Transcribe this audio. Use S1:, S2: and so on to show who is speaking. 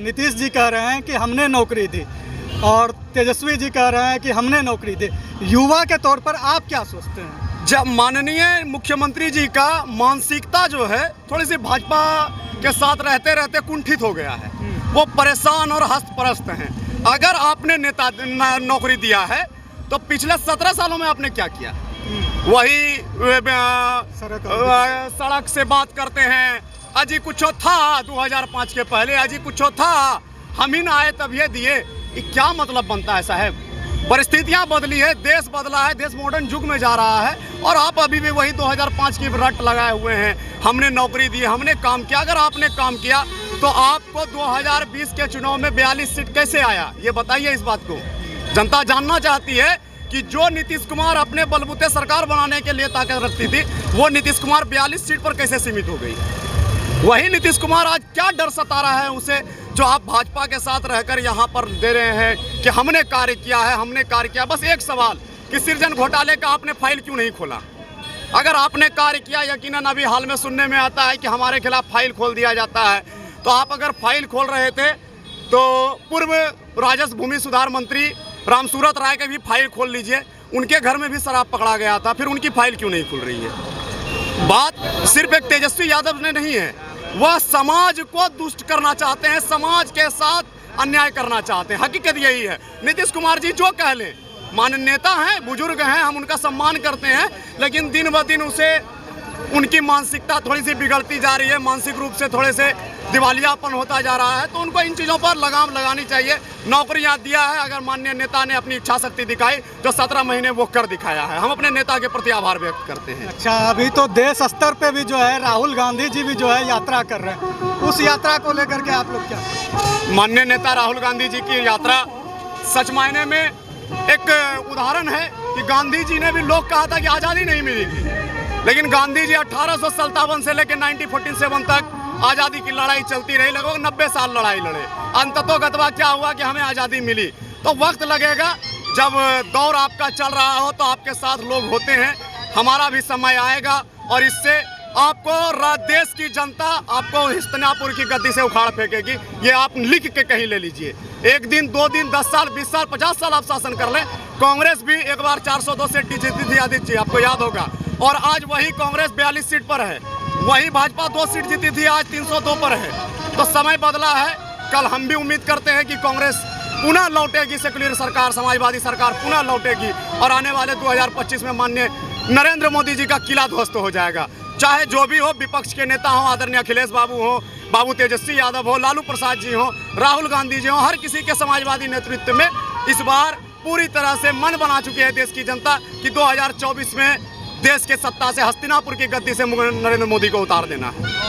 S1: नीतीश जी कह रहे हैं कि हमने नौकरी दी और तेजस्वी जी कह रहे हैं कि हमने नौकरी दी। युवा के तौर पर आप क्या सोचते हैं?
S2: जब माननीय मुख्यमंत्री जी का मानसिकता जो है थोड़ी सी भाजपा के साथ रहते रहते कुंठित हो गया है। वो परेशान और हस्तप्रस्त हैं। अगर आपने नेता नौकरी दिया है तो पिछले 17 सालों में आपने क्या किया? वही सड़क से बात करते हैं, अजी कुछ था 2005 के पहले, अजी कुछ था, हम ही ना आए तब ये दिए। ये क्या मतलब बनता है साहब? परिस्थितियां बदली है, देश बदला है, देश मॉडर्न युग में जा रहा है और आप अभी भी वही 2005 की रट लगाए हुए हैं। हमने नौकरी दी, हमने काम किया। अगर आपने काम किया तो आपको 2020 के चुनाव में 42 सीट कैसे आया? ये बताइए इस बात को। जनता जानना चाहती है कि जो नीतीश कुमार अपने बलबूते सरकार बनाने के लिए ताकत रखती थी, वो नीतीश कुमार 42 सीट पर कैसे सीमित हो गई? वही नीतीश कुमार आज क्या डर सता रहा है उसे, जो आप भाजपा के साथ रहकर यहाँ पर दे रहे हैं कि हमने कार्य किया है, हमने कार्य किया। बस एक सवाल कि सृजन घोटाले का आपने फाइल क्यों नहीं खोला? अगर आपने कार्य किया, यकीनन अभी हाल में सुनने में आता है कि हमारे खिलाफ फाइल खोल दिया जाता है, तो आप अगर फाइल खोल रहे थे तो पूर्व राजस्व भूमि सुधार मंत्री रामसूरत राय का भी फाइल खोल लीजिए। उनके घर में भी शराब पकड़ा गया था, फिर उनकी फाइल क्यों नहीं खुल रही है? बात सिर्फ एक तेजस्वी यादव ने नहीं है, वह समाज को दुष्ट करना चाहते हैं, समाज के साथ अन्याय करना चाहते हैं। हकीकत यही है। नीतीश कुमार जी जो कह लें, माननीय नेता हैं, बुजुर्ग हैं, हम उनका सम्मान करते हैं, लेकिन दिन ब दिन उसे उनकी मानसिकता थोड़ी सी बिगड़ती जा रही है, मानसिक रूप से थोड़े से दिवालियापन होता जा रहा है। तो उनको इन चीज़ों पर लगाम लगानी चाहिए। नौकरियां दिया है, अगर माननीय नेता ने अपनी इच्छा शक्ति दिखाई जो 17 महीने वो कर दिखाया है, हम अपने नेता के प्रति आभार व्यक्त करते हैं।
S1: अच्छा, अभी तो देश स्तर पे भी जो है राहुल गांधी जी भी जो है यात्रा कर रहे हैं, उस यात्रा को लेकर के आप लोग क्या?
S2: माननीय नेता राहुल गांधी जी की यात्रा सच मायने में एक उदाहरण है कि गांधी जी ने भी लोग कहा था कि आज़ादी नहीं मिलेगी, लेकिन गांधी जी 1857 से लेकर 1947 तक आज़ादी की लड़ाई चलती रही। लगभग 90 साल लड़ाई लड़े। अंततोगत्वा क्या हुआ कि हमें आज़ादी मिली। तो वक्त लगेगा, जब दौर आपका चल रहा हो तो आपके साथ लोग होते हैं। हमारा भी समय आएगा और इससे आपको देश की जनता आपको हस्तिनापुर की गद्दी से उखाड़ फेंकेगी। ये आप लिख के कहीं ले लीजिए। 1 दिन, 2 दिन, 10 साल, 20 साल, 50 साल आप शासन कर लें। कांग्रेस भी एक बार 402 सीट जीती थी, आदित्य जी आपको याद होगा, और आज वही कांग्रेस 42 सीट पर है। वही भाजपा 2 सीट जीती थी, आज 302 पर है। तो समय बदला है। कल हम भी उम्मीद करते हैं कि कांग्रेस पुनः लौटेगी, सेक्युलर सरकार, समाजवादी सरकार पुनः लौटेगी और आने वाले 2025 में माननीय नरेंद्र मोदी जी का किला ध्वस्त हो जाएगा। चाहे जो भी हो, विपक्ष के नेता हो, आदरणीय अखिलेश बाबू हो, बाबू तेजस्वी यादव हो, लालू प्रसाद जी हो, राहुल गांधी जी हो, हर किसी के समाजवादी नेतृत्व में इस बार पूरी तरह से मन बना चुकी है देश की जनता कि 2024 में देश के सत्ता से हस्तिनापुर की गद्दी से नरेंद्र मोदी को उतार देना है।